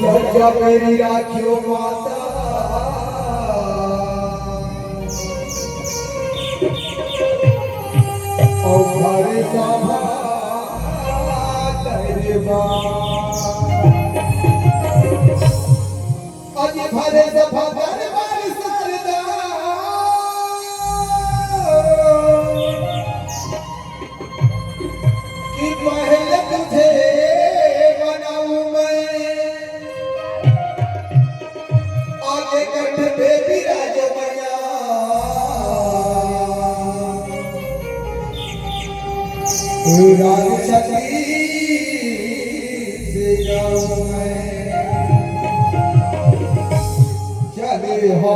लज्जा मेरी राखियो माता और घर सभा करवा आज भरे सभा दरबार सरदा कि महल तुझे बनाऊं मैं आगे कंठ पे विराज बना राग छठी से गाऊं मैं चले हो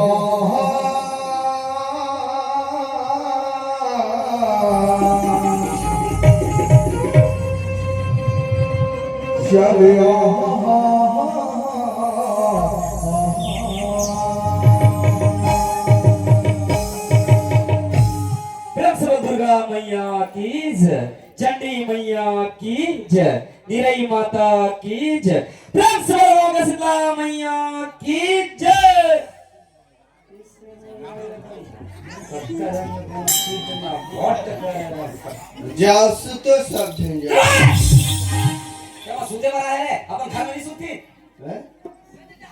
चले मैया की जय, चंडी मैया की जय, निरई माता की जय, प्रेम से बोलो शीतला मैया की जय। जाओ सुतो सब झंझट क्या सूते वाला है अपन घर में नहीं सूती हैं?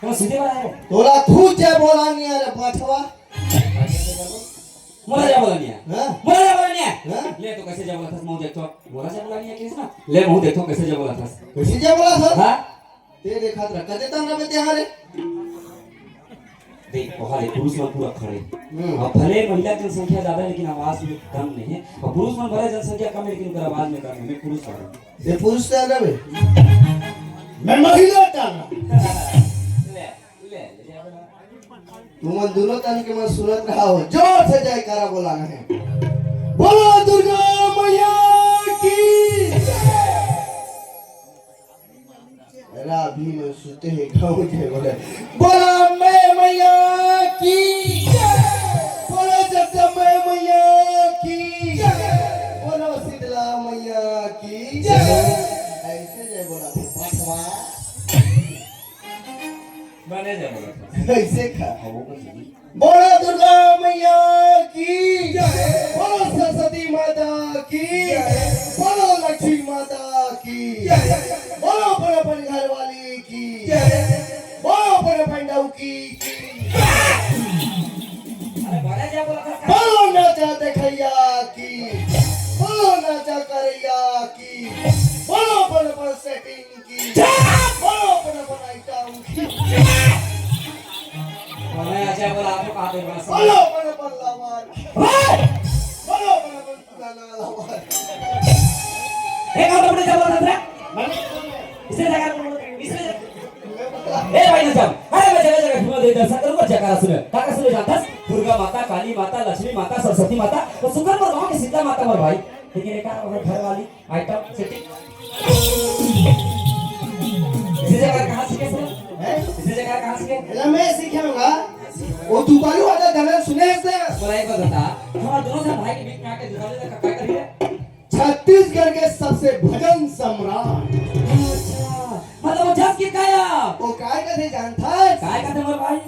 क्या सूते वाला है तोरा खुद जे बोला नहीं अरे पाठवा मोला जा बोला नहीं है हैं? मोला जा बोला नहीं है हैं? ले तो कैसे जा बोला था मुंह देखो मोला जा बोला नहीं है किस ना ले मुंह देखो कैसे जा बोला था कैसे जे बोला था हां तेरे खातिर कर देता हमरा पे त्यारे देख वहां ले पुरुष मन पूरा खड़े अब भले महिला जनसंख्या ज्यादा है लेकिन आवाज में कम नहीं है और पुरुष मन भले जनसंख्या कम है लेकिन उनका आवाज में कम है मैं पुरुष हूं ये पुरुष से रहे मैं महिला था ले ले तुम दोनों तन के मन सुनत रहा हो जोर से जयकारा बोलाना है बोलो दुर्गा मैया की अभी में सुते हैं गाँव के बोले बोला मैं मैया की बोलो जगदम्बा मैया की बोलो शीतला मैया की ऐसे जय बोला था पाठवा बने जा बोला था ऐसे खा वो कुछ नहीं बोलो दुर्गा मैया की बोलो सरस्वती माता की बोलो लक्ष्मी माता की बोलो अपन घर वाली की बोलो अपन डऊ की अरे बने जा बोला था बोलो नाचा देखैया की बोलो नाचा करैया की बोलो अपन सेटिंग की बोलो अपन आइटम की बने जा बोला आपको कहा दे बस बोलो अपन लवर बोलो अपन पुराना लवर एक और बने जा बोला था इसे जगह इसे ए भाई ना जब अरे मैं जगह जगह घूम दे दर्शन करूंगा जयकारा सुने काका सुने जाता दुर्गा माता काली माता लक्ष्मी माता सरस्वती माता और सुंदर पर गांव के शीतला माता मर भाई लेकिन एक और घर वाली आइटम सेटिंग इसे जगह कहां सीखे सर इसे जगह कहां सीखे मैं सीखाऊंगा वो दुकानू वाला गाना सुने से बोला एक बात बता हमारे दोनों से भाई के बीच में आके दुकान में क्या करिए छत्तीसगढ़ के सबसे भजन सम्राट अच्छा मतलब वो जब की काया वो काय कथे जानता काय का तुम्हारे भाई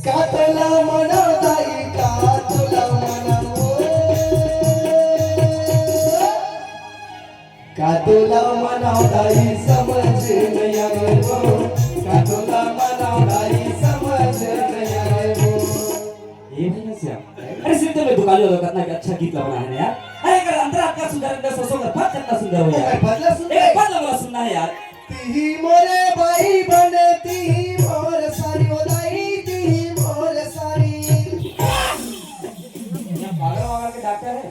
कातला मना दाई कातला मना कातला मना दाई समझ नहीं आए वो कातला मना दाई समझ नहीं आए वो ये भाई ना सिया अरे सिर्फ तो मैं दुकान वाला कितना अच्छा गीत लगाना है यार अरे अगर अंदर आपका सुंदर अंदर सोचो कर बहुत कितना सुंदर हो यार बदला सुन एक बदला वाला सुनना है यार ती मोरे भाई बनती मोर सारी ओदाई ती मोर सारी यहाँ पागल वागल के डॉक्टर है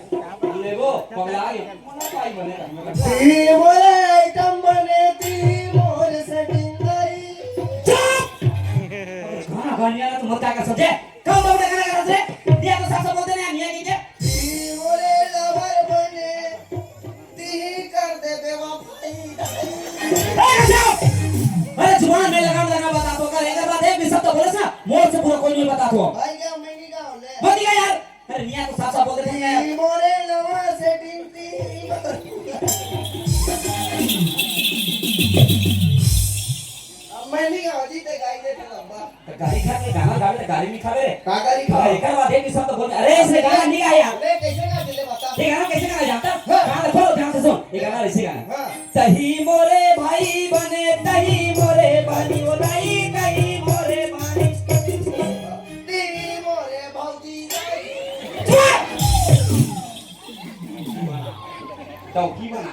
ले वो पगला गए मोना भाई बने ती मोरे आइटम बनती मोर सेटिंग गई खाना खाने वाला तो मत क्या कर समझे कब बोलते खाना कर समझे दिया तो सब बोलते नहीं निया कीजिए ती मोरे लवर बने ती कर दे बेवफाई अरे जुबान में लगाम बता दो कर एक बात एक भी शब्द बोले ना मोर से पूरा कोई नहीं बता दो भाई क्या मैं नहीं गाऊं ले बंदी का यार अरे निया तो साफ साफ बोलते थे यार ती मोरे लवर सेटिंग ती अब मैं नहीं गाऊं जी ते गाई दे लंबा गाड़ी खा के गाना गावे गाड़ी नहीं खावे का गाड़ी खा एक बात एक भी शब्द बोल अरे इसने गाना नहीं गाया ले कैसे गा दिले बता ये गाना कैसे गाना जानता गाना खोलो ध्यान से सुन ये गाना ऐसे गाना हां तही मोरे भाई बने तही मोरे बनी ओ नहीं तही मोरे भाई ती मोरे भौजी गई तो की बना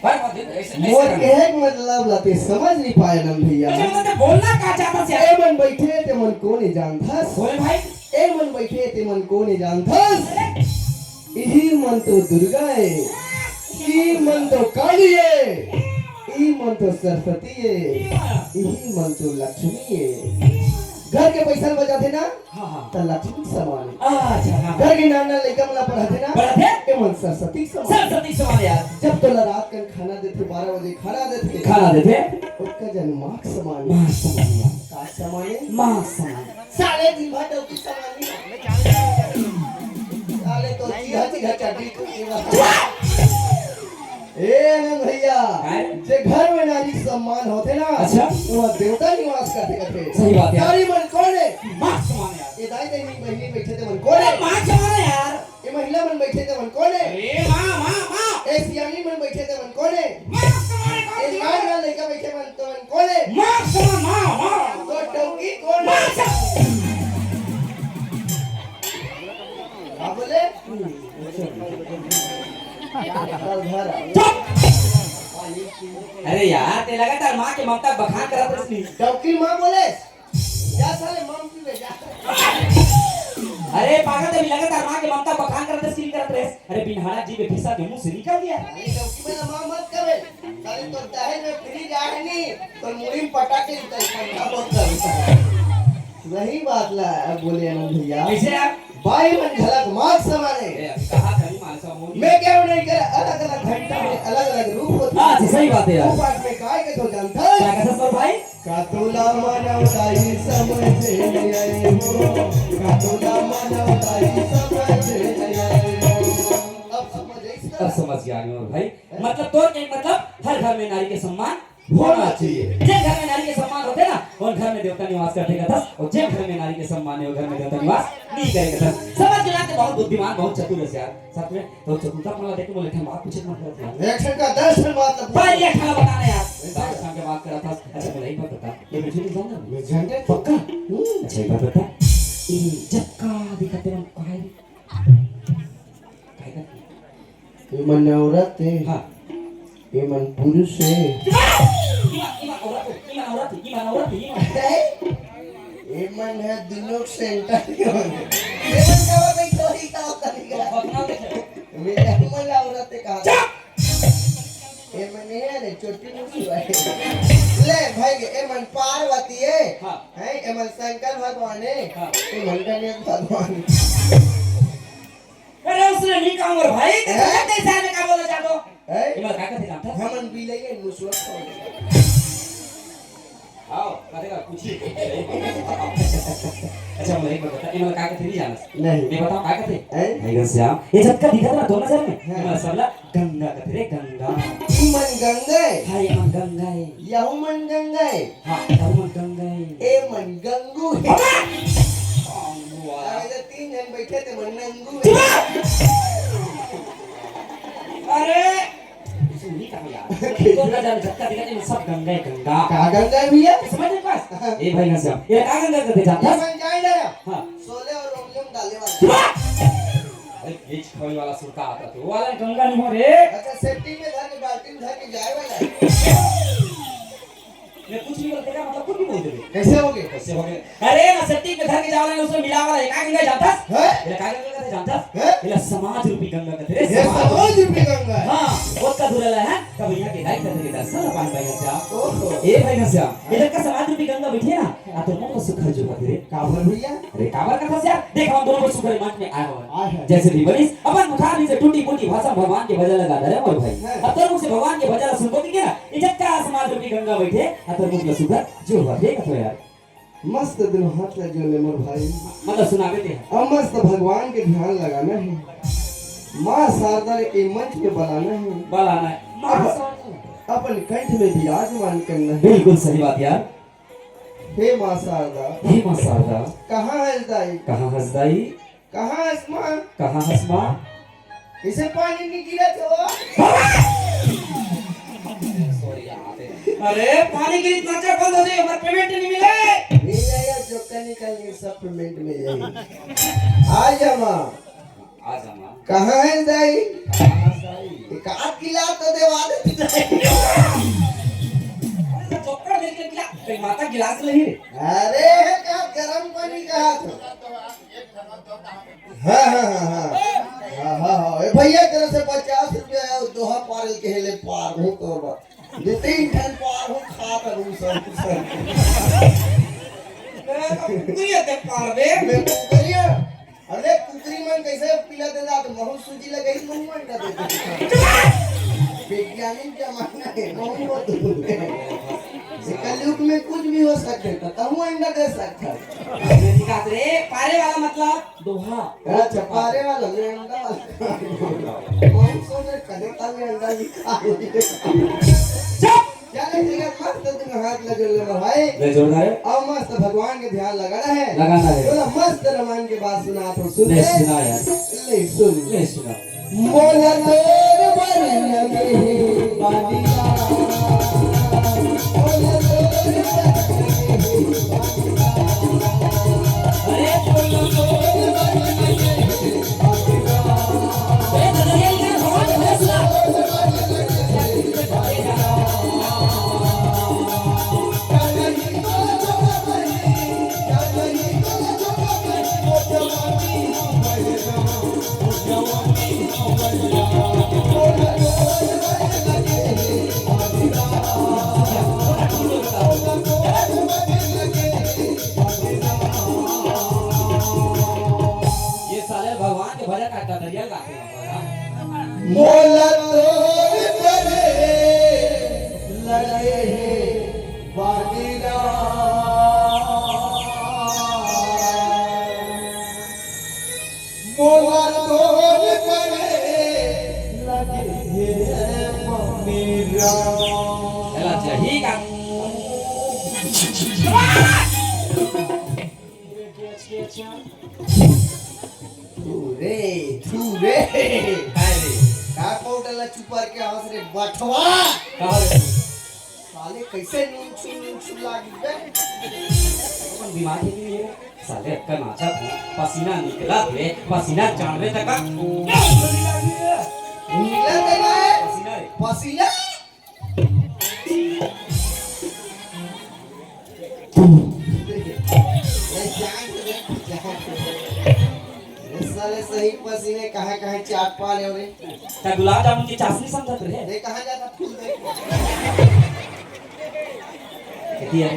पर मत ऐसे मोर एक मतलब लाते समझ नहीं पाए नम भैया मुझे बोलना का चाहता से ए मन बैठे ते मन को नहीं जानथस बोले भाई ए मन बैठे ते मन को नहीं जानथस यही मन तो दुर्गा है ई मन तो काली है ई मन तो सरस्वती है यही मन तो लक्ष्मी है घर के पैसा बजाते ना हां हां तो लक्ष्मी समान है अच्छा हां घर के नाना लड़का मला पढ़ाते ना पढ़ाते? ए मन सरस्वती समान सरस्वती सवाल यार जब तो रात का खाना देते 12 बजे खाना देते खाना देते उसका जन्माक समान है मां समान का समान है मां समान साले दिन भर डोकी समान नहीं साले तो तो चीहा चीहा चाटी ए आनंद भैया जे घर में नारी सम्मान होते ना अच्छा। वो देवता निवास करते सही बात है। नारी मन कौन है मां समान है यार। ये दाई दाई बहनी बैठे थे मन कौन है मां समान है यार। ये महिला मन बैठे थे मन कौन है अरे मां ए सियानी मन बैठे थे मन कौन है मां समान है कौन ए नार नार लड़का बैठे मन तो मन कौन है मां समान मां तो टोकी कौन है हाँ बोले घर अरे यार ते लगातार मां के ममता बखान करत रही। टोकी माँ बोले जा साले माम की बेटा अरे पागल ते लगातार मां के ममता बखान करत रही करत रहे। अरे बिनहारा जी के फीसा के मुंह से निकल गया। अरे टोकी में माँ मत करे साले तो दहेज में फ्री जाए नहीं तो मुड़ी में पटाके पंखा बहुत कर वही बात ला बोले आनंद भैया कैसे आप भाई मन झलक मार्ग समाने ए अभी कहा था नहीं मानसा मोनी मैं क्या नहीं करे अलग अलग घंटा में अलग अलग रूप होता हां सही बात है यार। वो बात में काय के तो जानता है क्या कहता सर भाई का तोला मानवताई समझ नहीं आए हो का तोला मानवताई समझ नहीं आए हो अब समझ अब इसका समझ गया और भाई मतलब तो एक मतलब हर घर में नारी के सम्मान होना चाहिए। जिस घर में नारी के सम्मान होते ना उन घर में देवता निवास करेगा था और जिस घर में नारी के सम्मान है वो घर में देवता निवास नहीं करेगा था। समझ गया कि बहुत बुद्धिमान बहुत चतुर है यार। साथ में तो चतुरता अपना देख के बोले थे बात पूछे मत करते एक्शन का 10 बात भाई ये खाना बनाना यार बात शाम के बात करा था। अच्छा मैं एक बात बता ये मुझे नहीं जानना ये झंडे पक्का अच्छा एक बात बता ये जक्का दिखाते हम काहे काहे का ये मन औरत है हां ये मन पुरुष है ये मन है दिनों सेंटर ये मन का वो नहीं तो ही का करेगा मेरा मन औरत है कहा ये मन है रे छोटी मुझी है ले भाई ये मन पार्वती है हैं ये मन शंकर भगवान है ये मन गणेश भगवान अरे उसने नहीं कहा और भाई कैसे साल में का बोला जातो है ये मत काका थे जानता हमन भी ले मुसलत आओ करेगा कुछ अच्छा मैं एक बात बता ये मत काका थे नहीं जानस नहीं मैं बताऊं काका थे हैं नहीं श्याम ये झटका दिखा था दोनों नजर में ये मत सबला गंगा का थे गंगा ई मन गंगा है हाय मन गंगा है यहू मन गंगा है हां ये मन गंगा है ए मन गंगू है अरे 3 जन बैठे थे मन नंगू है अरे सुनी कहा यार तो ना जान झटका दिखा थे सब गंगा है गंगा का गंगा है भैया समझ में पास ए भाई ना श्याम ये का गंगा करते जानता मन जाए ना हां सोले और रोमियम डाले वाला ये खोई वाला सुरता आता तो वो वाला गंगा नहीं हो रे अच्छा सेफ्टी में धर के बाल्टी में धर के जाए वाला मैं कुछ नहीं बोलते का मतलब कुछ नहीं बोलते कैसे हो गए कैसे हो गए अरे ना सेफ्टी में धर के जावला ने उसमें मिला वाला का गंगा जानता है ये का गंगा कहते जानता है ये समाज रूपी गंगा कहते रे ये समाज रूपी गंगा है हां वो का दुरला है कब यहाँ के गाइड करते के दर्शन पान भाई ना ओहो ए भाई ना इधर का समाज रूपी गंगा बैठे ना आ तो मुंह सुखर जो कहते रे काबर भैया अरे काबर कथा से यार देख हम दोनों को सुखर मंच में आए हो आए हैं जैसे भी बनिस अपन मुखार से टूटी फूटी भाषा भगवान के भजन लगा दे मोर भाई अब तो मुझसे भगवान के भजन सुन को कि ना इज्जत का समाज रूपी गंगा बैठे अतर मुख सुखर जो हो देख तो यार मस्त दिन हाथ लग जोले मोर भाई मतलब सुनावे थे अब मस्त भगवान के ध्यान लगाना है माँ शारदा के मंच पे बनाना है बलाना मां अपन कंठ में विराजमान करना है बिल्कुल सही बात यार हे माँ शारदा हे मां शारदा कहाँ है दाई कहां हंसदाई कहाँ है माँ कहां हंसमा इसे पानी नहीं गिरा तो अरे पानी की इतना चा बंद हो जाए हमारा पेमेंट नहीं मिले मिल जाएगा जो निकलेंगे सप्लीमेंट में जाएगी आ जा माँ आ जा मां कहाँ है दाई कहां हंसदाई एक आध गिलास तो देवा दे चौकड़ देख के गिलास कहीं माता गिलास नहीं रे अरे क्या गरम पानी का हाथ हाँ हाँ हाँ हाँ हाँ हाँ ए भैया तरफ से 50 रुपया है दोहा पारल के हेले पार हूँ तो बस 2-3 टन पार हूँ खा कर हूँ सब कुकुरिया ते पार बे मैं कुकरिया अरे कुकरी मन कैसे पिला देता तो महू सूजी लगाई मुंह मन कर देते वैज्ञानिक जमाना है महू मत कलयुग में कुछ भी हो सकते तो तहु अंडा दे सकता। मैंने कहा रे पारे वाला मतलब दोहा। अच्छा पारे वाला में अंडा वाला कौन सोच रहे कनेक्टा में अंडा लिखा चुप क्या नहीं मस्त तुम हाथ लगे ले भाई ले जोरदार और मस्त भगवान के ध्यान लगाना है लगाना है। मस्त रामायण के बात सुना तो सुन ले सुना यार ले सुन ले सुना मोला तोर बरन में बादिया मोला तोर अरे बोलो बरन में ए दुनिया के भगवान के फैसला ये साले भगवान के भजन का दरिया गाते हैं। मोला तोर बरन लगे बादिया मोला तोर बरन लगे मेरा चला चाहिए का तू रे का कोटला चुपर के हंस रे बठवा साले कैसे नींद छू लागी बे दिमाग ही नहीं है साले का नाचा था पसीना निकला थे पसीना जानवे तक नीला देना है पसीना रे पसीना साले सही पसीने कहाँ चाट पा ले रे क्या गुलाब जामुन की चाशनी समझत रहे ये कहाँ जाता फूल दे कहती है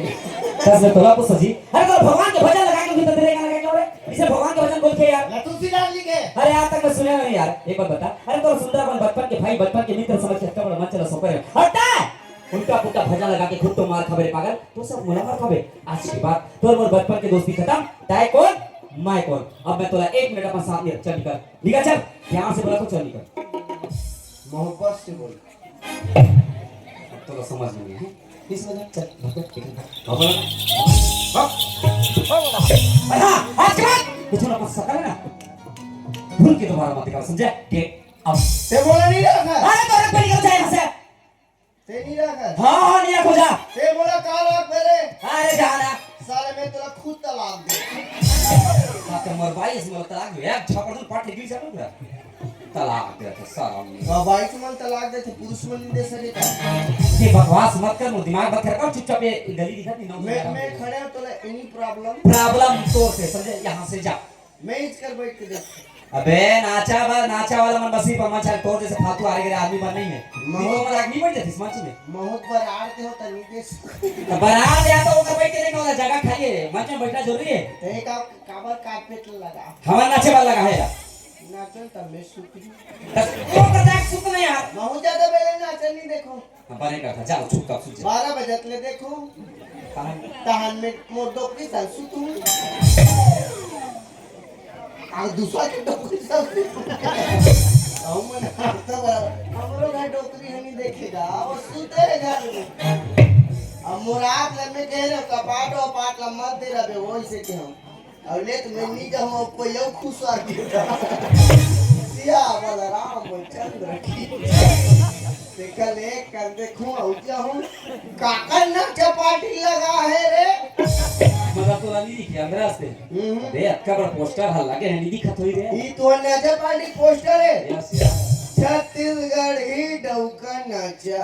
दस में तोला को सजी अरे तो भगवान के भजन लगा के भीतर तेरे गाना लगा के और इसे भगवान के भजन बोल के यार तुलसी डाल ली के अरे आज तक मैं सुना नहीं यार एक बात बता अरे तो सुंदरबन बचपन के भाई बचपन के मित्र समझ के हट्टा बड़ा मन चला सो पर हटा उनका पुट्टा भजन लगा के खुद तो मार खाबे पागल तो सब मुला मार खाबे आज के बाद तोर मोर बचपन के दोस्ती खत्म ताए कौन मैं कौन अब मैं तोला 1 मिनट अपना साथ ले चल निकल चल ध्यान से बोला तो चल निकल मोहब्बत से बोल अब तो समझ नहीं है इस वजह चल आज के बाद कुछ ना कुछ सकल ना भूल के दोबारा मत कर समझे गेट अब ते बोला नहीं रखा अरे तो रख निकल जाए यहाँ से ते नहीं रखा हाँ नहीं रखो जा ते बोला कहाँ रख मेरे अरे जाना साले मैं तेरा खुद तलाक दे तो मर भाई इसमें तलाक दे यार छापड़ तो पाट निकल जाता है तलाक दे तो सारा भाई तुम तलाक दे थे पुरुष मन दे सके का ये बकवास मत कर मुंह दिमाग मत खराब चुपचाप ये गली दिखा दी मैं खड़े हूं तो एनी प्रॉब्लम तो से समझे यहाँ से जा मैं इस कर बैठ के देख अबे नाचा वाला मन बसी पर मचा तोड़ जैसे फालतू आ रहे आदमी बन नहीं है तो मन आदमी बन जाती मंच में बहुत बार आड़ते हो तनी के बना दिया तो ऊपर बैठ के देखो वाला जगह खाली है मंच में बैठना जरूरी है ते का काबर कारपेट लगा हमारा नाचे वाला लगा है नाचन तब मैं सुखी वो का देख सुन नहीं यार बहुत ज्यादा बेले नाचन नहीं देखो बने का था जाओ चुप कर सुन 12 बजे ले देखो तहन में मोर डोकरी सा सुतू आ दूसरा के डोकरी सा हम हमरो घर डोकरी हनी देखेगा और सुते घर में अब मुराद लम्बे कह रहे कपाट और पाट लम्बा दे रहे वो इसे के हम अब ले तो मैं नहीं जाऊँ को यो खुश आ गया सिया वाला राम चंद्र की देखल एक कर देखूं औजा हूं काका ना चपाटी लगा है रे मजा तो नहीं दिखी अंदर से बे अक्का बड़ा पोस्टर हल लगे नहीं दिखत होई रे ई तो ना चपाटी पोस्टर है यस छत्तीसगढ़ ही डौका नाचा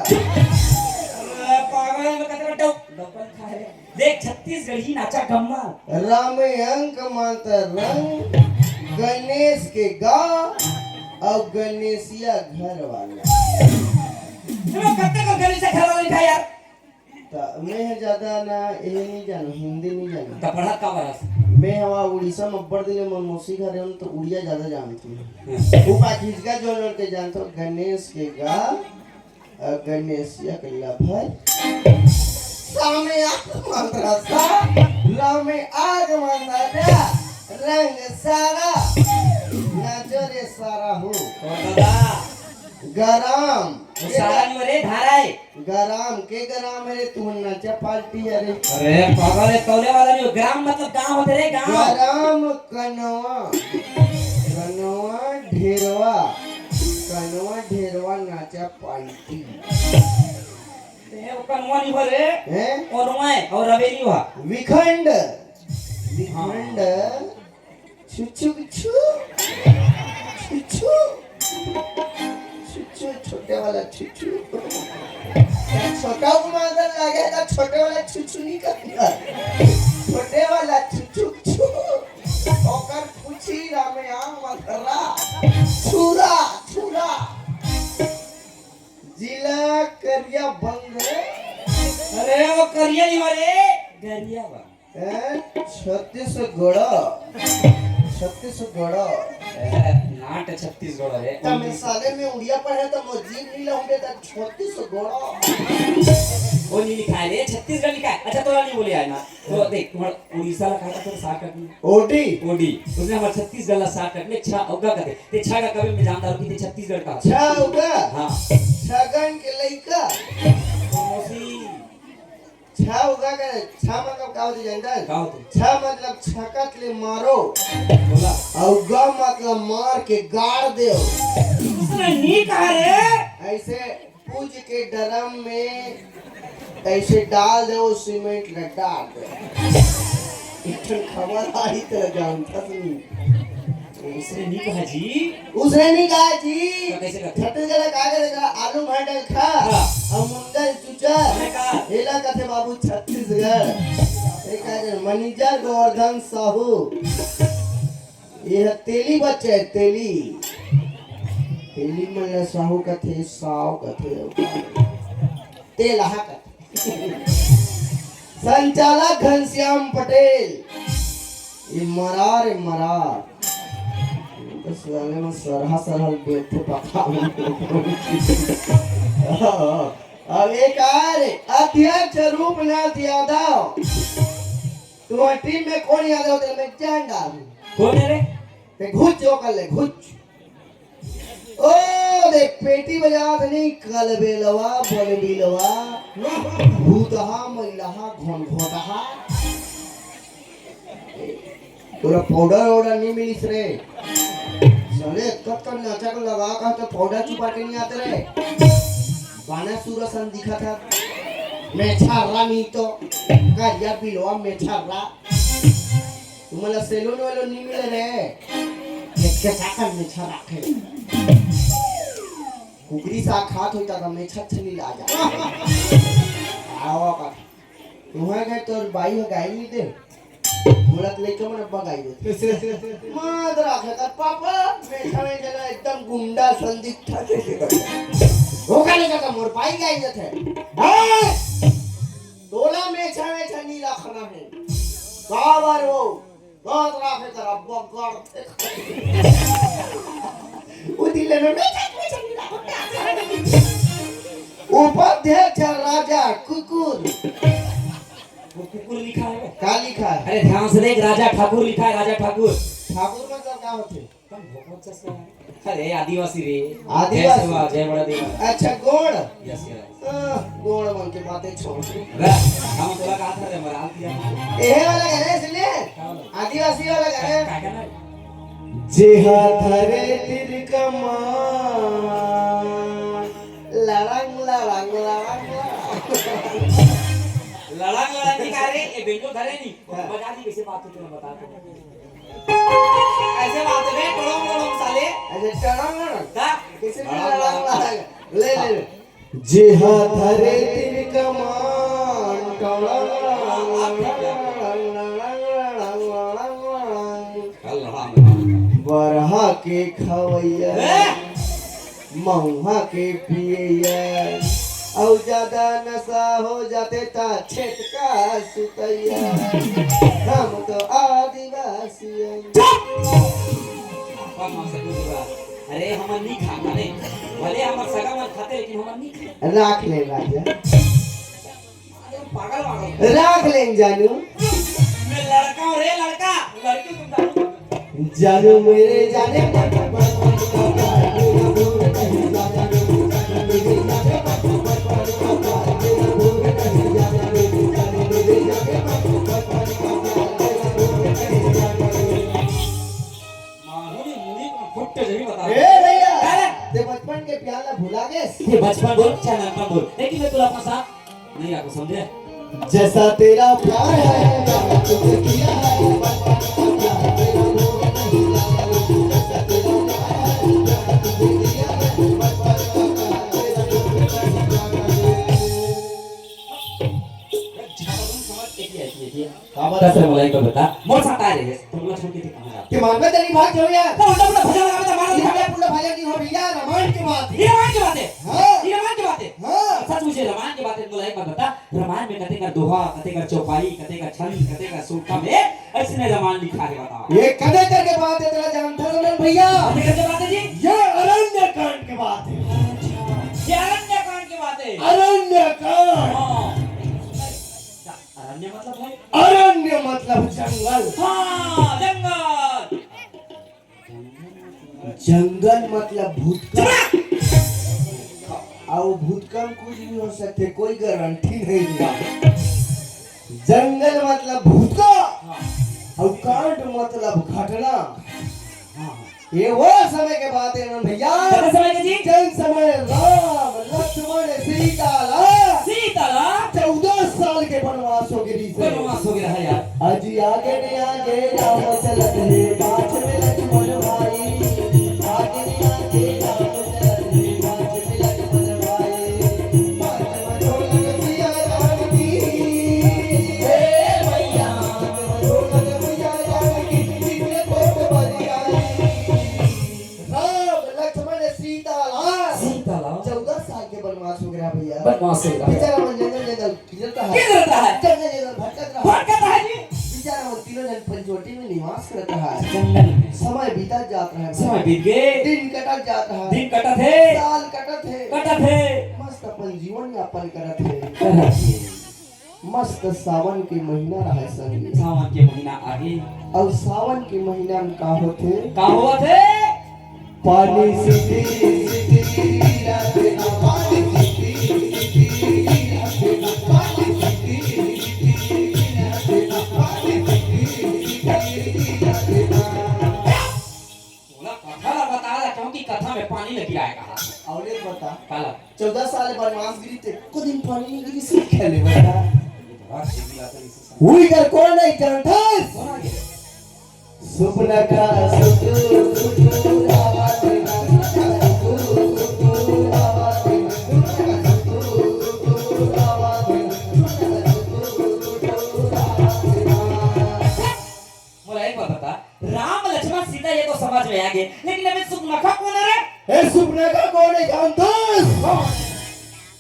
पागल में कतरा डौकन खा रे देख छत्तीसगढ़ ही नाचा गम्मा राम अंक माता रंग गणेश के गा और गणेशिया घर वाला तुम कत्ते को गली से घर वाला लिखा यार मैं ज्यादा ना ये नहीं जानू हिंदी नहीं जानू तो पढ़ा का बरस मैं हवा उड़ीसा में बढ़ दिले मन मौसी घर हूं तो उड़िया ज्यादा जानती हूं ऊपा खींच का जो लोग के जानते हो गणेश के गा गणेशिया के लभर सामे आग मंत्रासा रामे आग मंदाड्या रंग सारा नजरे सारा हो और दादा गरम वो सारा नहीं रे धारा है गरम के गरम है रे तू नचा पार्टी है रे अरे पागल है तौले वाला नहीं हो ग्राम मतलब गांव होते रे गांव गरम कनवा ढेरवा नाचा पार्टी ते वो कनवा नहीं भरे हैं ओनवा और रवेली हुआ विखंड छुछु छुछु छुछु छुछु छोटे वाला छुछु छोटा उमादर लगे तो छोटे वाला छुछु नहीं करता छोटे वाला छुछु छु ओकर पूछी रामे आम मथरा छुरा छुरा जिला करिया बंग अरे वो करिया नहीं भरे गरिया बा छत्तीसगढ़ नाट छत्तीसगढ़ है तमे साले में उड़िया पढ़े तो मजीद नहीं लाऊंगे तो छत्तीसगढ़ वो नहीं लिखा है रे छत्तीसगढ़ लिखा है अच्छा तोरा नहीं बोले है ना तो देख तुम्हारा उड़ीसा ला खाता तो साठ कटनी ओडी ओडी उसने हमारा छत्तीसगढ़ ला साठ कटने छा औगा कहते ते छा का कभी मैं जानता हूं कि ते छत्तीसगढ़ का छा होगा हां छगन के लइका तो मौसी छा होगा का छा मतलब का होती जानता है का होते छा मतलब छकत ले मारो बोला और ग मतलब मार के गाड़ दे उसने नहीं कहा रे ऐसे पूज के ड्रम में ऐसे डाल दो सीमेंट में डाल दो इतन खबर आई तो जानता नहीं उसने नहीं कहा जी उसने नहीं कहा जी तो कैसे कहते छत्तीसगढ़ का देगा आलू भांडल खा और मुंडल चुचा मैंने कहा हेला कथे बाबू छत्तीसगढ़ एक है मैनेजर गोवर्धन साहू ये तेली बच्चे तेली तेली मन साहू कथे साव कथे तेलहा कथे संचालक घनश्याम पटेल ये मरार तो साले में सरहा बेटे पका अब एक अध्यक्ष रूपनाथ यादव तुम्हारी टीम में कौन यादव तेरे में जान डाल कौन है रे ते घुच जो कर ले घुच ओ देख पेटी बजात नहीं कल बेलवा बल बिलवा भूतहा महिलाहा घोन घोटहा तोरा पाउडर नहीं मिलिस रे साले कब नाचा को लगा का तो पाउडर छुपा के नहीं आते रे बाना सूरसन दिखा था मैं छारा नहीं तो कारिया बिलवा मैं छारा तुम्हारा सैलून वालों नहीं मिले रे ये कैसा कर मैं छारा खे कुकरी सा खात होता था मैं छत नहीं ला जा आवा का तुम्हारे गए तो बाई हो गाय नहीं दे मुलत लेके मन बगाई दे माद राखे का पापा बैठा में जगह एकदम गुंडा संदिग्ध था कैसे कर वो काले का मोर पाई गाई जथे हां तोला में छावे छनी रखना है बाबर वो माद राखे का बगड़ वो दिले में छनी रखना उपाध्यक्ष राजा कुकुर वो कुकुर लिखा है का लिखा है अरे ध्यान से देख राजा ठाकुर लिखा है राजा ठाकुर ठाकुर मतलब क्या होते तुम बहुत सस्ता है अरे आदिवासी रे आदिवासी जय बड़ा देवा अच्छा गोड़ यस यस गोड़ मन के बातें छोड़ हम तोला कहा था रे मराल दिया एहे वाला गाना इसलिए आदिवासी वाला गाना का गाना जे हाथरे तिर कमान लड़ंग लड़ंग लड़ंग लड़ंग दिखा रे ये बेंगो धरे नहीं बजा दी कैसे बात होती है बता दो ऐसे बात है टोड़म टोड़म साले ऐसे टड़ंग का कैसे लड़ंग ले ले जे हाथरे तिर कमान टड़ंग बरहा के खवैया महुआ के पियैया और ज्यादा नशा हो जाते ता छेटका सुतैया हम तो आदिवासी अरे हम नहीं खाता रे भले हम सगा मन खाते लेकिन हम नहीं खाते राख ले राजा पागल पागल राख लें जानू मैं लड़का हूँ रे लड़का लड़की तुम जानू जानू मेरे जाने मारूनी मुनी को फुट्टे जही बता ए भैया ते बचपन के प्याला भुला गए ये बचपन बोल चाहे नानपन बोल लेकिन मैं तुला अपना साथ नहीं रखो समझे जैसा तेरा प्यार है मैंने तुझे किया है बचपन का प्यार तेरा लोग नहीं लाया जैसा तेरा प्यार है मैंने तुझे किया है बचपन का प्यार तेरा लोग नहीं दस मलाई को बता मोर साथ आ रहे हैं तुम लोग छोड़ के कहां जा कि मान में तेरी बात जो यार तो उल्टा पुल्टा भजन लगा मार ये क्या पुल्ला भाजा नहीं हो भैया रामायण की बात ये रामायण की बात है हाँ ये रामायण की बात है हाँ सच मुझे रामायण की बात है मलाई को बता रामायण में कते का दोहा कते का चौपाई कते का छंद कते का सूक्तम है ऐसे रामायण लिखा है बताओ ये कदे करके बात है तेरा जानता है ना भैया कते करके बात है जी ये अरण्य कांड की बात है ये अरण्य कांड की बात है अरण्य कांड हां अरण्य मतलब है अरण्य मतलब जंगल हां जंगल जंगल मतलब भूतकाल और भूतकाल कुछ भी हो सकते कोई गारंटी नहीं है जंगल मतलब भूतकाल और कांड मतलब घटना ये वो समय के बात है ना भैया कितने समय के जी जन समय राम लक्ष्मण सीता 14 साल के वनवास हो गिरी से वनवास हो गया है यार अजी आगे ने आगे राम चलत है पाछ में लक्ष्मण भाई आगे ने आगे राम चलत है पाछ में लक्ष्मण भाई पाछ में ढोलक पिया राम की हे भैया ढोलक पिया राम की पीछे कोट बजिया राम लक्ष्मण सीता 14 साल के वनवास हो गया भैया वनवास हो गया बेचारा मन जंगल किधरता है किधरता है जंगल भटकत रहा भटकता है जी बेचारा वो तीनों जन पंचवटी में निवास करता है जंगल में समय बीता जाता है समय बीत गए दिन कटत जाता है दिन कटत है साल कटत है मस्त अपन जीवन यापन करत है मस्त सावन के महीना रहा संगी सावन के महीना आगे और सावन के महीना में का होते का हुआ थे पानी सीधी सीधी रात ना पानी सीधी सीधी रात ना पानी सीधी सीधी रात ना पानी सीधी सीधी रात ना बोला कथा ला बता रहा क्योंकि कथा में पानी लगी रहा है कहा और एक बता काला 14 साल वनवास गिरी थे को दिन पानी नहीं गिरी से खेले बता ये तो रात से मिला था इसे हुई कर कौन नहीं जानता कौन आ गया सुपना का सुतूर आवाज ना सुतूर आवाज सुतूर आवाज बोला एक बात बता राम लक्ष्मण सीता ये तो समझ में आ गए लेकिन अभी सुपनखा कौन है रे ए सुपना का कौन है जानता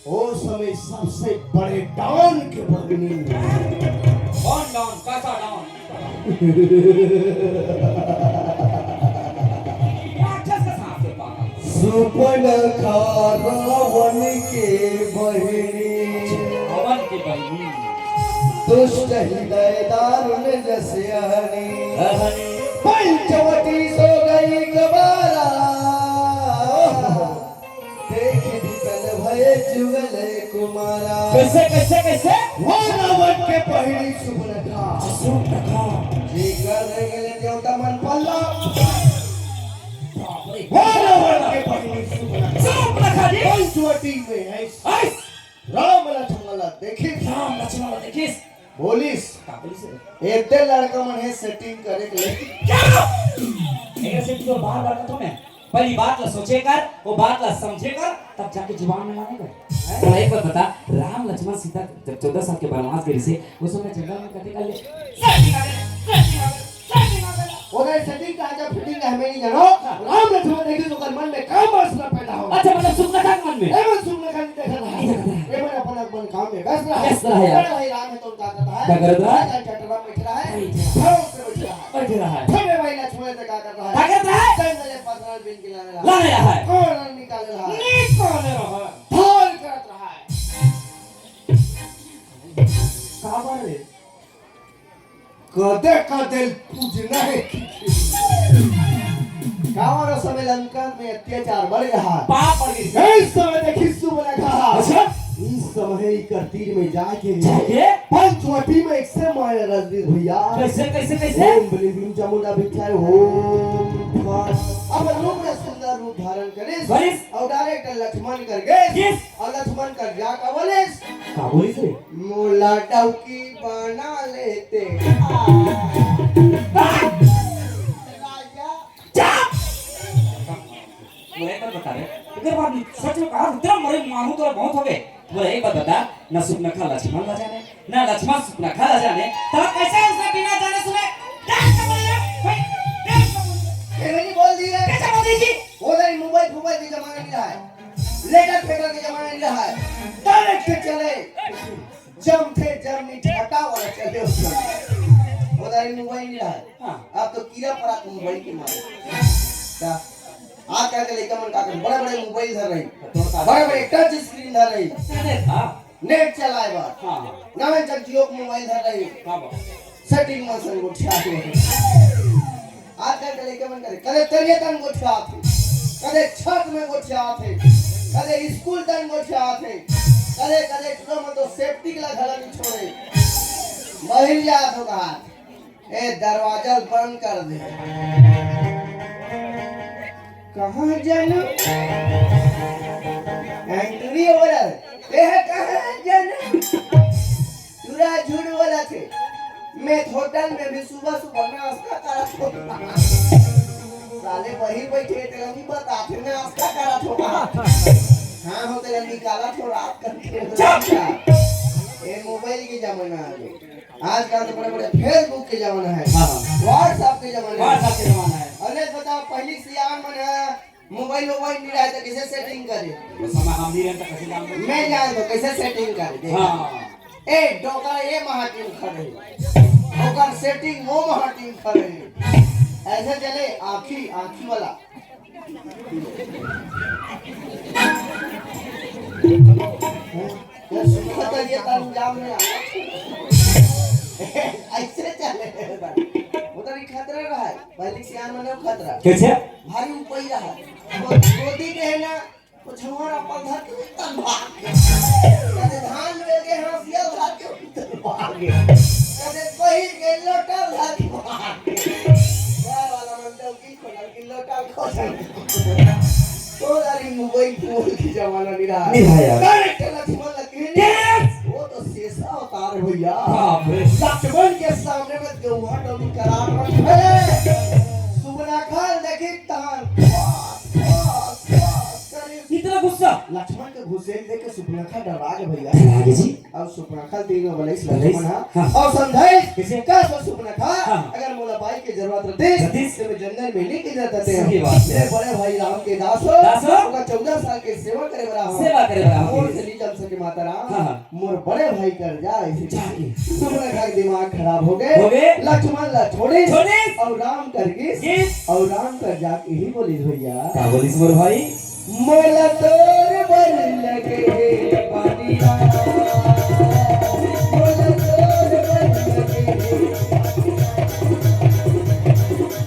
ओ समय सबसे बड़े डॉन के बगनी कौन डॉन कैसा डॉन राक्षस का सांप से पागल सुपनखा रावण के बहिनी रावण की बहिनी दुष्ट हृदय दारुण जसयानी रहनी पंचवटी सो गई गवारा देख निकल भय जुगल कुमारा कैसे कैसे कैसे वो रावण के पहली सुपनखा सुपनखा जी कर गेले देवता मन पल्ला बाप रे वो रावण के पहली सुपनखा सुपनखा जी पंचवटी में है आइस राम लक्ष्मण देखी राम लक्ष्मण देखिस बोलिस काबली से एते लड़का मन है सेटिंग करे के लिए क्या एक से तो बार बार तो मैं पहली बात ला सोचे कर वो बात ला समझे कर तब जाके जुबान में लाने कर तो एक बात बता राम लक्ष्मण सीता जब 14 साल के वनवास गए से उस समय जंगल में कटे कर ले ओरे सेटिंग का जब फिटिंग है हमें नहीं जानो राम लक्ष्मण देखी तो कर मन में काम मसला पैदा हो अच्छा मतलब सुनना का मन में एवं सुनने का देखा रहा है एवं अपना मन काम में व्यस्त रहा व्यस्त रहा है यार। भाई राम है तो क्या करता है क्या करता है? चटरा में बैठ रहा है बैठ भाव से बैठ रहा है बैठ रहा है फिर भाई लक्ष्मण से क्या कर रहा है क्या कर रहा है जंगल में पथरा बिन के लाने रहा लाने रहा है कौन निकाल रहा है निकाल रहा है ढोल करत रहा है कदे कदे पूजना है गाँव समय लंका में अत्याचार बढ़ रहा है। पाप पड़ गई इस समय देखी सुबह कहा अच्छा इस समय कर तीर में जाके जाके पंचवटी में एक से माया रजनीश भैया कैसे कैसे कैसे ओम बलिबीम चामुंडा भिक्षाय ओम भगवान अब रूप में सुंदर रूप धारण करे वरिस और डायरेक्ट लक्ष्मण कर गए यस और लक्ष्मण कर जा का बोले का बोली से मोला डौकी बना लेते चाप मुझे एक बात बता रे अगर बात सच में कहा तेरा मरे मानू तो बहुत हो गए मुझे एक बात बता ना सुपना खा लक्ष्मण ला जाने ना लक्ष्मण सुपना खा ला जाने तो कैसे उसने बिना जाने सुने डांस कर बोल रहा ये नहीं बोल दी है कैसे बोल दी जी वो नहीं मोबाइल मोबाइल के जमाना नहीं रहा है लेटर फेटर के जमाना नहीं रहा है डायरेक्ट चले जम थे जम नहीं छटा वाला चले उसमें वो नहीं मोबाइल नहीं रहा है हां अब तो कीड़ा पड़ा तुम मोबाइल के मारे क्या आज क्या के लेकर मन का बड़े बड़े मोबाइल धर रही बड़े बड़े टच स्क्रीन धर रही हां नेट चलाए बात हां नवे तक जियो मोबाइल धर रही हां सेटिंग में सन को छा के आज क्या के लेकर मन करे कदे तरिया तन को छा थे कदे छत में को छा थे कदे स्कूल तन को छा थे कदे कदे तो में तो सेफ्टी के घड़ा नहीं छोड़े महिला तो कहा ए दरवाजा बंद कर दे कहाँ जानो एंट्री हो रहा है कहाँ जानो चूरा झूठ वाला थे मैं होटल में भी सुबह सुबह नाश्ता करा था साले वही बैठे थे लगी बताते नाश्ता करा था हाँ होते लगी काला थोड़ा रात करके ये मोबाइल के जमाना आ गया आजकल तो बड़े बड़े फेसबुक के जमाना है व्हाट्सएप के जमाना है अरे बताओ पहले सियान मन है मोबाइल नहीं रहा तो कैसे सेटिंग करे उस समय हम नहीं रहता कैसे काम करते मैं जान तो कैसे सेटिंग करे हां ए डोका ये महाटीम खड़े ओकर सेटिंग वो महाटीम खड़े ऐसे चले आँखी वाला ये सुखत ये अंजाम में ऐसे चले उधर ही खतरा रहा है पहले सियान मने खतरा कैसे भारी ऊपर रहा है गोदी के है ना कुछ हमारा पौधा के तन भाग कदे धान ले के हंसिया भाग के तन भाग कदे कोई के लोटा भाग भाग यार वाला मंडल की खोल की लोटा खोल तो दारी मोबाइल फोन की जमाना नहीं रहा यार डायरेक्ट लक्ष्मण लगे वो तो शेषा अवतार भैया बाप रे लक्ष्मण के सामने में गौहा डोली करार रखे सुबना खान देखे तान इतना गुस्सा लक्ष्मण के घुसेल देख के सुपनाखा डरा गए भैया आगे जी अब सुपनाखा तीनों वाले इस लक्ष्मण और समझाए किसे का सो सुपनाखा हाँ। अगर मोला भाई की जरूरत रहती तो मैं जंगल में नहीं की जरूरत है सही बात है। बड़े भाई राम के दास दास हो। होगा 14 साल के सेवा करे बड़ा हो सेवा करे बड़ा हो। मोर से नहीं जम सके माता राम हाँ। मोर बड़े भाई कर जा ऐसे जाके। सुपनाखा का दिमाग खराब हो हो गए गए। लक्ष्मण ला छोड़े छोड़े। और राम कर गिस जी और राम कर जाके ही बोली भैया का बोलिस मोर भाई मोला तोर बर लगे पानिया मोला तोर बर लगे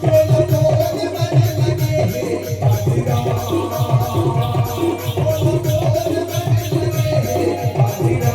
मोला तोर बर लगे पानिया मोला तोर बर लगे पानिया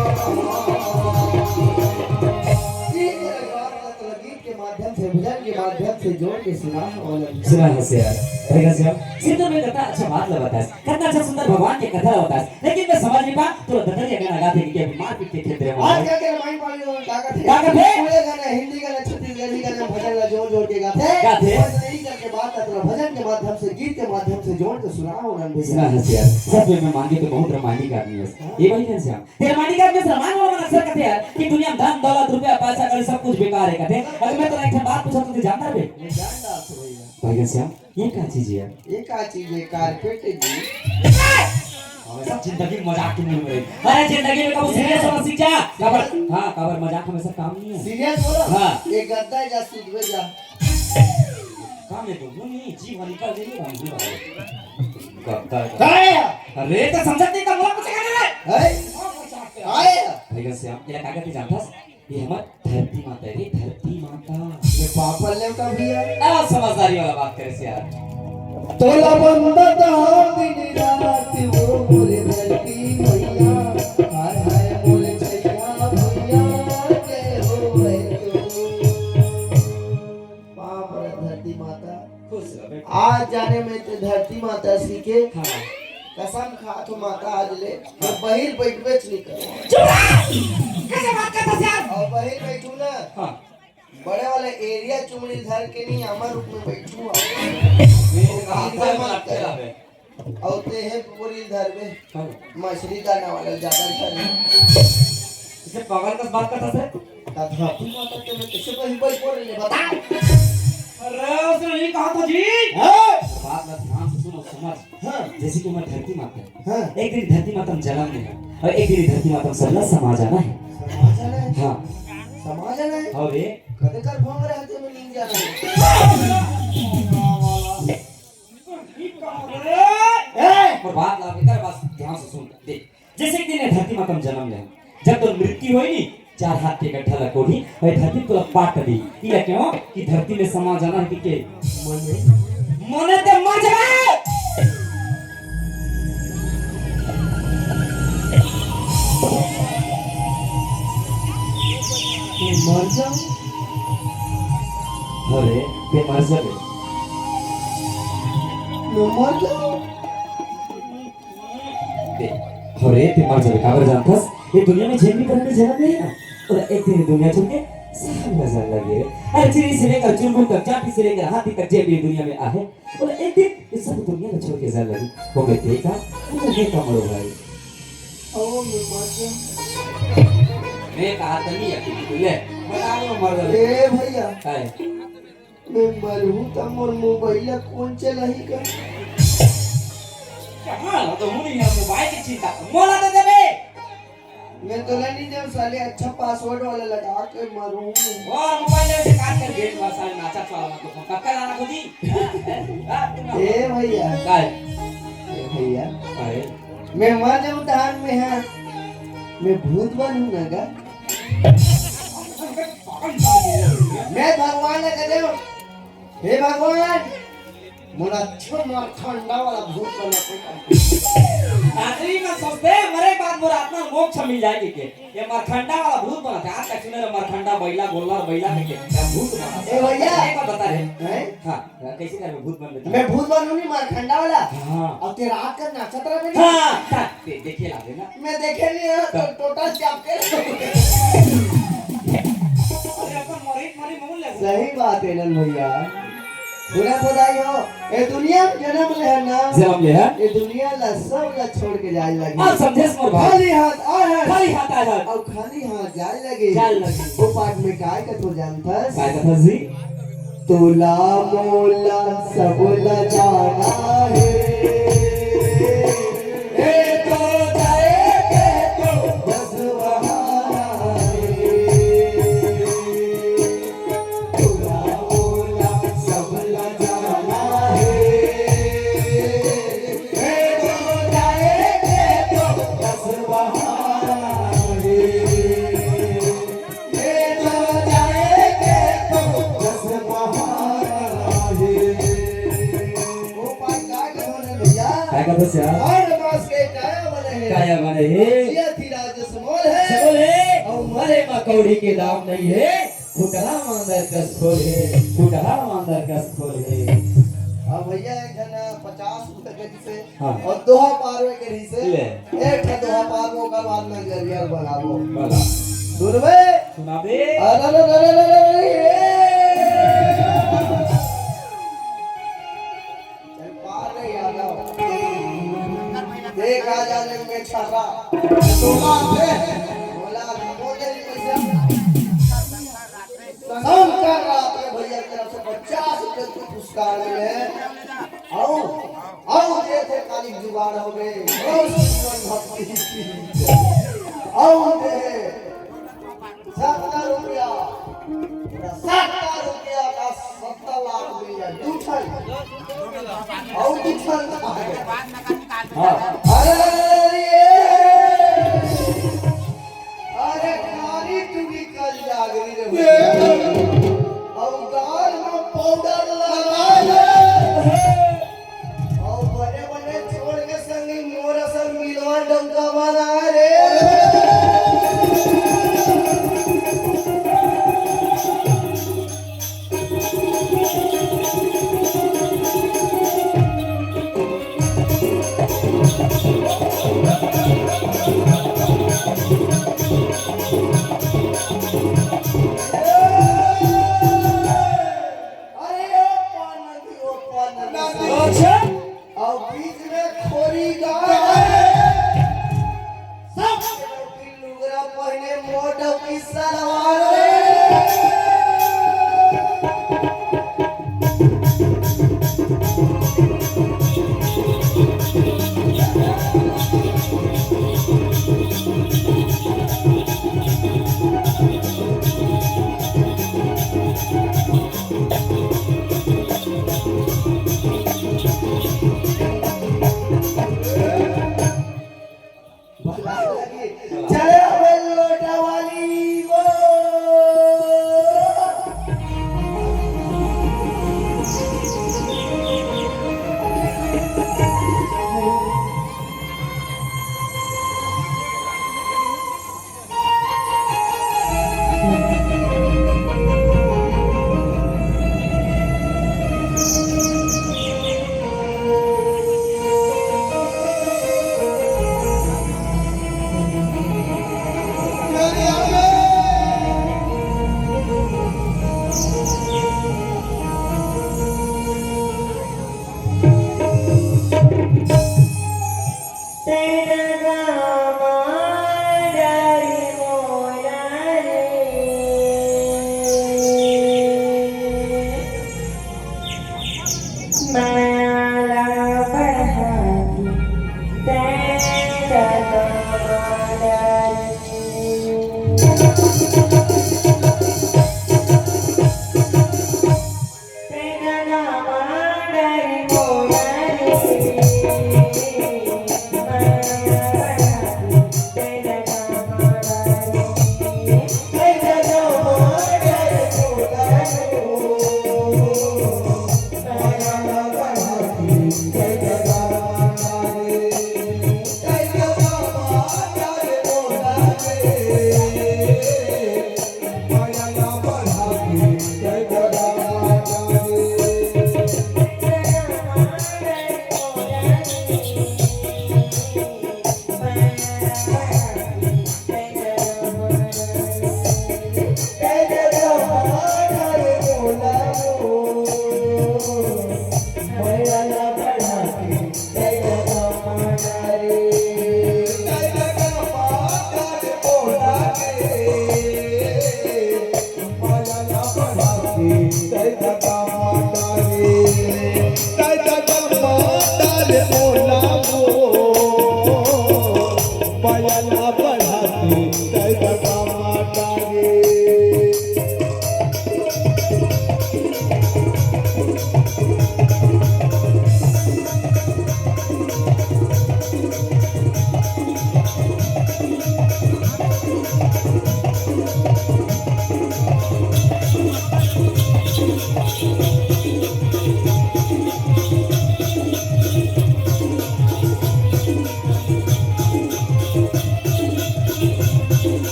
गीत के माध्यम से भजन के माध्यम से जोड़ के सुना है से यार रहेगा से सिंधु में कथा अच्छा बात लगाता है कितना अच्छा सुंदर भगवान की कथा होता है लेकिन मैं समझ नहीं पा तो ददरिया गाना गाते कि मारपीट के खेलते हैं आज क्या रामायण पाली लोग ताकत है ताकत है? पूरे गाने हिंदी गाने छत्तीसगढ़ी गाने भजन ला जोड़ जोड़ के गाते गाते। बस यही करके बात करते भजन के माध्यम से गीत के माध्यम से जोड़ के सुनाओ रंग सुना है से यार सब में मांगे तो बहुत रोमांटिक आदमी है ये वही है श्याम ये रोमांटिक आदमी से रामायण वाला अक्सर कहते हैं कि दुनिया में धन दौलत रुपया पैसा कर सब कुछ बेकार है कहते हैं अगर मैं तो एक बात पूछा तो जानता है मैं जानता हूं भैया भाई श्याम ये क्या चीज है ये का चीज है कारपेट जी हमेशा जिंदगी मजाक की नहीं मेरे अरे जिंदगी में कब सीरियस होना सीख जा कबर हां कबर मजाक हमेशा काम नहीं है सीरियस बोलो हाँ। ये गद्दा जा सुधवे जा काम है तो नहीं जीव निकल देगी हम नहीं करता काय अरे तो समझत नहीं का मोला कुछ कहने रे है आए लेकिन श्याम ये कागज जानता ये हमर धरती माता रे, धरती माता। ये पापल ने का भैया अब समझदारी वाला बात करे से यार। तोला बंदा दिन रात वो मोरे धरती मैया, हाय हाय मोरे छैया भैया के हो रे तू। बाप रे धरती माता, खुश रहो बेटा। आज जाने में तो धरती माता सीखे हाँ कसम खा तो माता आज ले मैं बहिर बैठबे च नहीं कर। कैसे बात करता से यार? और बहिर बैठू ना हाँ बड़े वाले एरिया चुमड़ी धर के नहीं अमर रूप में बैठू मेरे का हाथ में लगते रहे। और ते है पूरी धर में हाँ मछली दाना वाला ज्यादा धर इसे पागल का बात करता से? धरती माता के में कैसे बहिर बैठ पड़ रही है बता। अरे उसने नहीं कहा था जी। हाँ बात ना ध्यान से सुनो समझ। हाँ जैसे कि मैं धरती माता हाँ एक दिन धरती माता में जन्म लेना और एक दिन धरती माता में सबला समा जाना है। समाज है हाँ समाज है और ये कदे कर भंग रहे थे में नींद जाना है। और बात ला बेटा बस ध्यान से सुन देख। जैसे कि दिन धरती माता में जन्म लेना जब तो मृत्यु होई नी चार हाथ के गड्ढा लकोड़ी और धरती को पाट दी ये क्यों कि धरती में समा जाना है कि मने ते मर जाए। मर जाओ अरे ते मर जाबे मर जाओ दे अरे ते मर जाबे काबर जानथस ये दुनिया में जन्म करने जन्म नहीं है ना और एक दिन दुनिया छोड़ के सब नजर लगे। अरे चिड़ी से लेकर चुनमुन तक चाटी से लेकर हाथी तक जे भी दुनिया में आहे और एक दिन इस सब दुनिया को छोड़ के जल लगी वो मैं देखा वो देखा मरो भाई। ओ मैं मर जाऊं। मैं कहा था नहीं अकेली ले बता लो मर गए ए भैया काय मैं मरूं तो मोर मोबाइल कौन चलाही का कहां तो मुनी है मोबाइल की चिंता मोला दे देबे मैं तो नहीं जब साले अच्छा पासवर्ड वाला लगा के मरूं। और मोबाइल से काट कर गेट में साले नाचा चला तो पक्का लाना खुदी ए भैया काय ए भैया अरे मैं मर जाऊं धान में है मैं भूत बनूंगा का मैं भगवान ने कह दो हे भगवान मोरा अच्छा मार ठंडा वाला भूत बना के आदमी का सोचते मरे बाद मोर आत्मा मोक्ष मिल जाएगी के ये मरखंडा वाला भूत बना था आज तक सुने रे मरखंडा बैला गोल्ला बैला के क्या भूत बना ए भैया एक बात बता रे हैं हां कैसे कर भूत बन लेता मैं भूत बनूं नहीं मार ठंडा वाला हां अब तेरा रात का नाचत रहे ना हां देखिए लागे ना मैं देखे नहीं है तो टोटल चाप के अरे अपन मरी मरी मोल ले सही बात है नन भैया पूरा बधाई हो ए दुनिया में जन्म ले है ना जन्म ले है ये दुनिया ला सब ला छोड़ के जाए लगी अब समझे मोर भाई खाली हाथ आ है खाली हाथ आ जा और खाली हाथ जाए लगे जाए लगी वो पाठ में काय का तो जानता काय कथा जी तोला मोला सब ला जाना है ए तो जाएंगे तो बस वहां तोला मोला सब ला जाना है ए तो जाएंगे तो बस वहां ए तो जाएंगे तो बस वहां वो पाठ काय का होने भैया काय कथा से और मास के काया बने हैं काया बने हे ये थी राज समोल है बोले और मरे मकौड़ी के दाम नहीं है फुटहा मांदर कस खोले फुटहा मांदर कस खोले। अब भैया एक जना 50 रुपए के से हाँ। और दोहा पारवे के रही से ले। एक ठे दोहा पारवो का बाद में गरिया बनावो बोला सुनबे सुना दे अरे चल पार रे याद आओ देख आ जाने में छापा तोला पे बोला मोदे पैसा संकर रात में भैया की तरफ से 50 रुपए की पुरस्कार मिले आओ ये थे काली जुगाड़ हो गए जीवन भक्ति आओ दे 70 रुपया 70 रुपया का 70 लाख मिल जाए दूठन और दूठन हां अरे काली तू निकल जागरी रे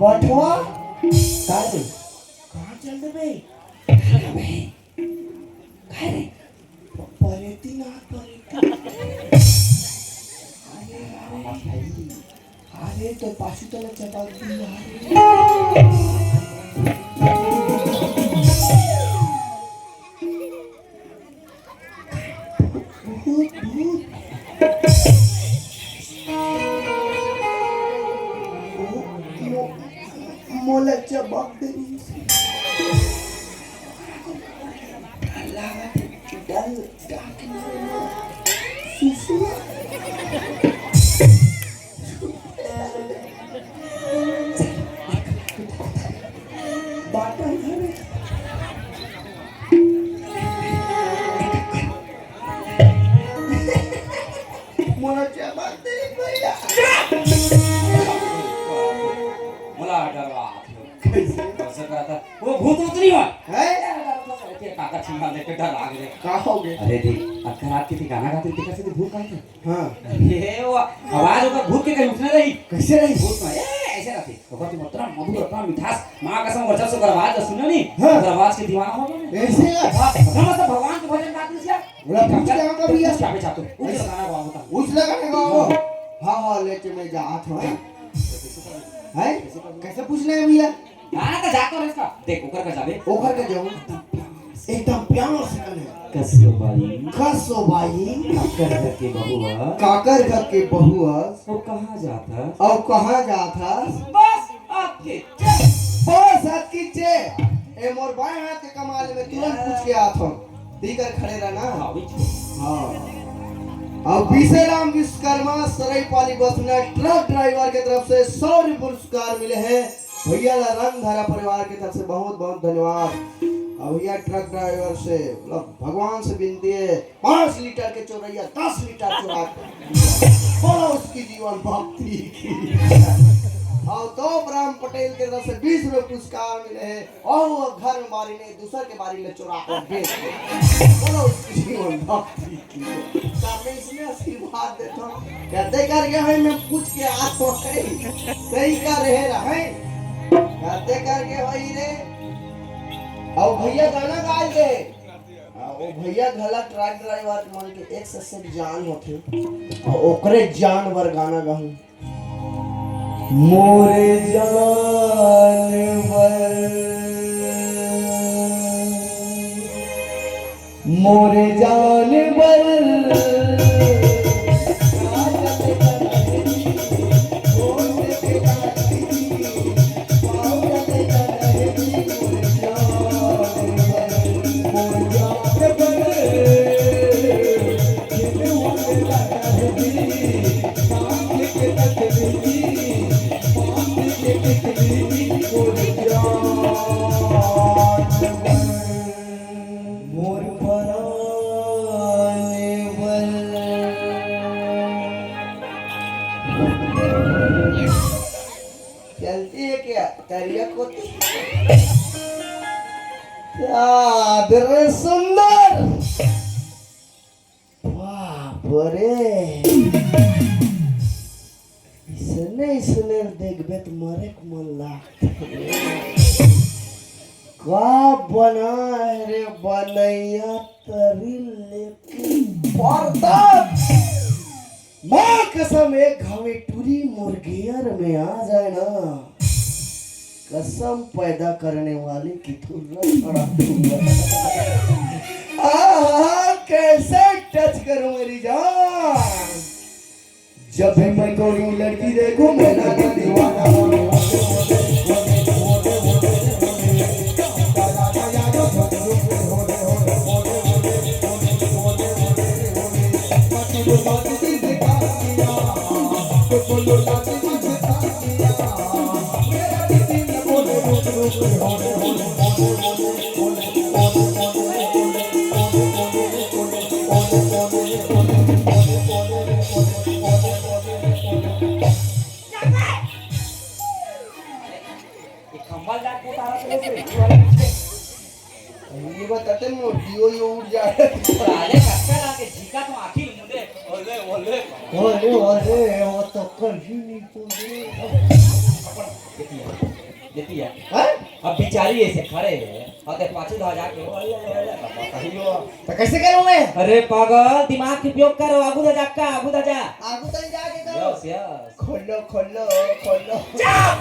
बटवा काय ते? कहाँ चल रहे बे? काय रे? परेती ना परेती अरे तो पाशी तो चबा दी भूत भूत मोला चबाक देनी डल डाक सुसु बाटा घरे मोला चबाक देनी भैया मला डरवा कसं करता वो भूत उतरी हुआ है काका छिंगा लेके डर आ गए का हो गए अरे देख अगर रात की गाना गाते थे कैसे भूत का थे हाँ ये वो आवाज होकर भूत के कहीं उठने रही कैसे रही भूत में ऐसे रहते ओकर तू मतरा मधुर रत्ना मिठास मां कसम वर्चस्व कर आवाज सुनो नी हाँ। आवाज के दीवाना हो गए ऐसे का नमस्ते भगवान के भजन गाते थे बोला पूछ कहाँ का भैया क्या बेचाते उस गाना गाओ बता उस लगाने का वो हाँ हाँ लेके मैं जात हूँ है कैसे पूछना है भैया गाना का जातो रे इसका देख ओकर का जावे ओखर के जाऊँ एकदम प्यार से कहने कसो भाई काकर घर के बहुआ काकर घर के बहुआ वो कहाँ जाता और कहाँ जाता बस आपके बस हाथ कीचे ए मोर बाएं हाथ के कमाल में तुरंत पूछ के आत हूँ दीकर खड़े रहना हाँ अब विषयराम विश्वकर्मा सराय पाली बस में ट्रक ड्राइवर के तरफ से 100 रुपये पुरस्कार मिले हैं भैया ला रंगधारा परिवार की तरफ से बहुत बहुत धन्यवाद। और भैया ट्रक ड्राइवर से मतलब भगवान से विनती है 5 लीटर के चोरैया 10 लीटर चुरा बोलो उसकी जीवन भक्ति की। और तो ब्रह्म पटेल के तरफ से 20 रुपए पुरस्कार मिले हैं और वो घर में बारी ने दूसर के बारी में चुरा कर बेच दिए। बोलो उसकी जीवन भक्ति की। सामने इसमें आशीर्वाद देता हूँ कहते कर गया है मैं पूछ के आप हो सही कर रहे कहते कर गया भाई रे। और भैया गाना गाए थे वो भैया घला ट्रक ड्राइवर मन के एक से जान होते और ओकरे जानवर गाना गाऊं मोरे जानवर मोरे जानवर चलती है क्या करिया कोती क्या सुंदर वाह बरे इसने देखबे तो मरे को मन लागता का बना है रे बनैया तरी लेकिन पर्दा माँ कसम एक घावे टूरी मुर्गियर में आ जाए ना कसम पैदा करने वाले की कैसे टच करूं मेरी जान जब भी मैं कोई लड़की देखूं मैं ना दीवाना मोटियो ये उड़ जाए अरे कच्चा लाके झीका तो आखिर मुंडे ओले ओले ओले ओले वो तो कर ही नहीं तो देती है हैं अब बेचारी ऐसे खड़े हैं और ते 5,000 के कहियो तो कैसे करूं मैं अरे पागल दिमाग के उपयोग करो आगू जा आगू जा आगू तक जाके करो यस यस खोलो खोलो खोलो चुप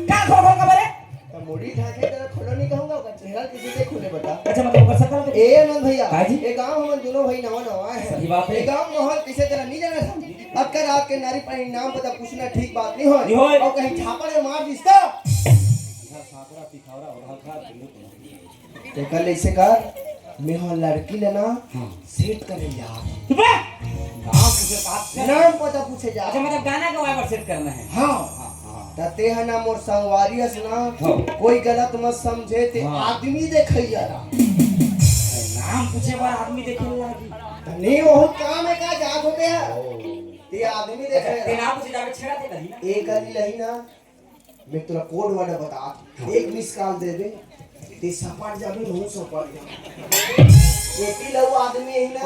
क्या खोल का बरे तो मुड़ी ठाके तेरा खोलो नहीं कहूंगा का चेहरा किसी से खोले बता अच्छा मतलब कर सकता हूं ए आनंद भैया काजी? ये गांव हम दोनों भाई नवा नवा है सही बात है। ये गांव माहौल किसे तरह नहीं जाना था अब कर आपके नारी पर नाम पता पूछना ठीक बात नहीं नहीं हो होय। और कहीं छापा ने मार दिसता इधर साकरा पिखावरा और हल्का ते कल ऐसे कर मैं हो लड़की लेना हां सेट करे यार चुप नाम पूछे बात कर नाम पता पूछे जा अच्छा मतलब गाना का वाइबर सेट करना है हां हां हां तते है ना मोर संगवारी हस ना हाँ। कोई गलत मत समझे ते हाँ। आदमी देखैया नाम पूछे बार आदमी देखे लागी नहीं वो काम है का जाग हो गया ते आदमी अच्छा देखे ते नाम पूछे जाके छेड़ा दे ना एक गली लही ना मैं तेरा कोड वर्ड बता एक मिस कॉल दे दे ते सपाट जाबे नहीं सपाट जा एती लव आदमी है ना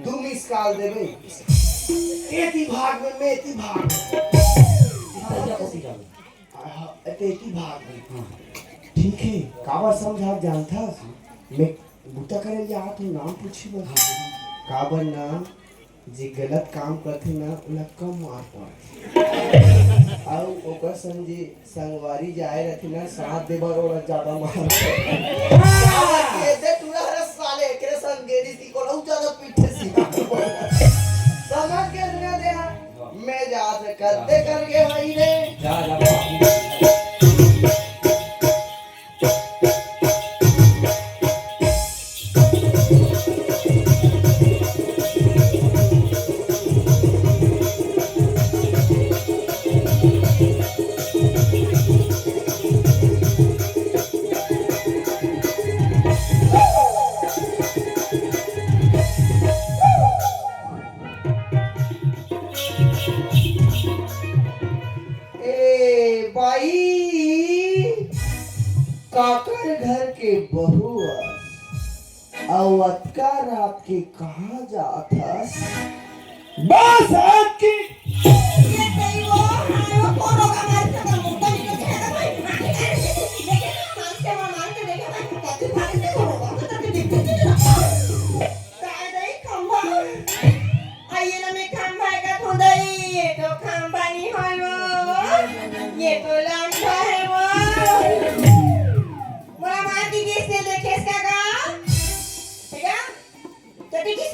2 मिस कॉल दे बे एती भाग में मैं एती भाग एती भाग में ठीक है काबर समझा जानता मैं बूता करे जा तो नाम पूछी बस काबर नाम जे गलत काम करथे ना उला कम मार पड़े आउ ओकर समझे संगवारी जाए रहथे ना साथ देबर और ज्यादा मार के दे तुरा हर साले एकरे संग गेड़ी ती को ज्यादा पीछे सीधा समझ के ना दे मैं जा से करते करके भाई रे जा जा काकर घर के बहुअस अवतका रात के कहा जाथस बस आपकी ये कई वो हारो कोरो का मार का मुद्दा नहीं देखेगा भाई देखेगा मास्टर मार के देखेगा कति भारी से होगा तो तक दिक्कत काय दई खंबा आइए ना मैं खंबा का खुदाई ये तो खंबा नहीं है वो ये तो लंबा है वो मोरा माटी किसने देखे इसका का ठीक है तो ठीक है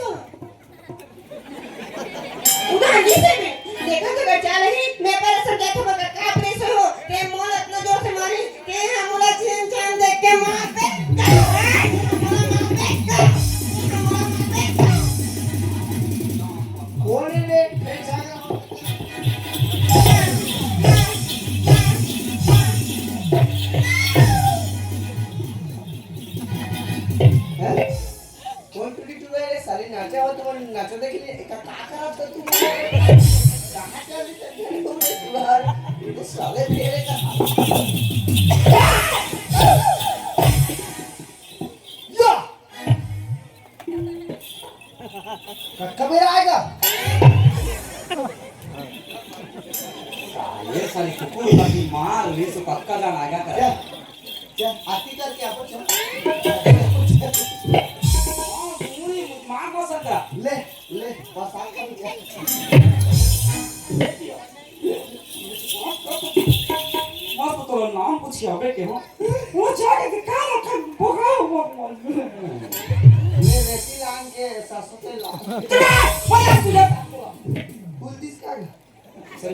उधर नीचे में देखा तो बचा नहीं मैं पर सब देखो मगर का अपने से हो के मोल इतना जोर से मारी के हमरा चैन चैन देख के मार दे कौन ले कौन टुटी टुटी रे साली नाचा हो तुम नाचा देखिए का करा तो तुम कहां चली चली तुम बाहर ये साले फेरे का या कब आएगा ये साली कुकुर की मार ले सो पक्का जान आएगा क्या कर क्या आती करके आप चल मार को सकता ले ले बस आ कर मस्त तो नाम पूछी हबे के हो वो जाके के का रखा भगाओ ये रेसी लान के सासते ला पता सुना पुलिस का सर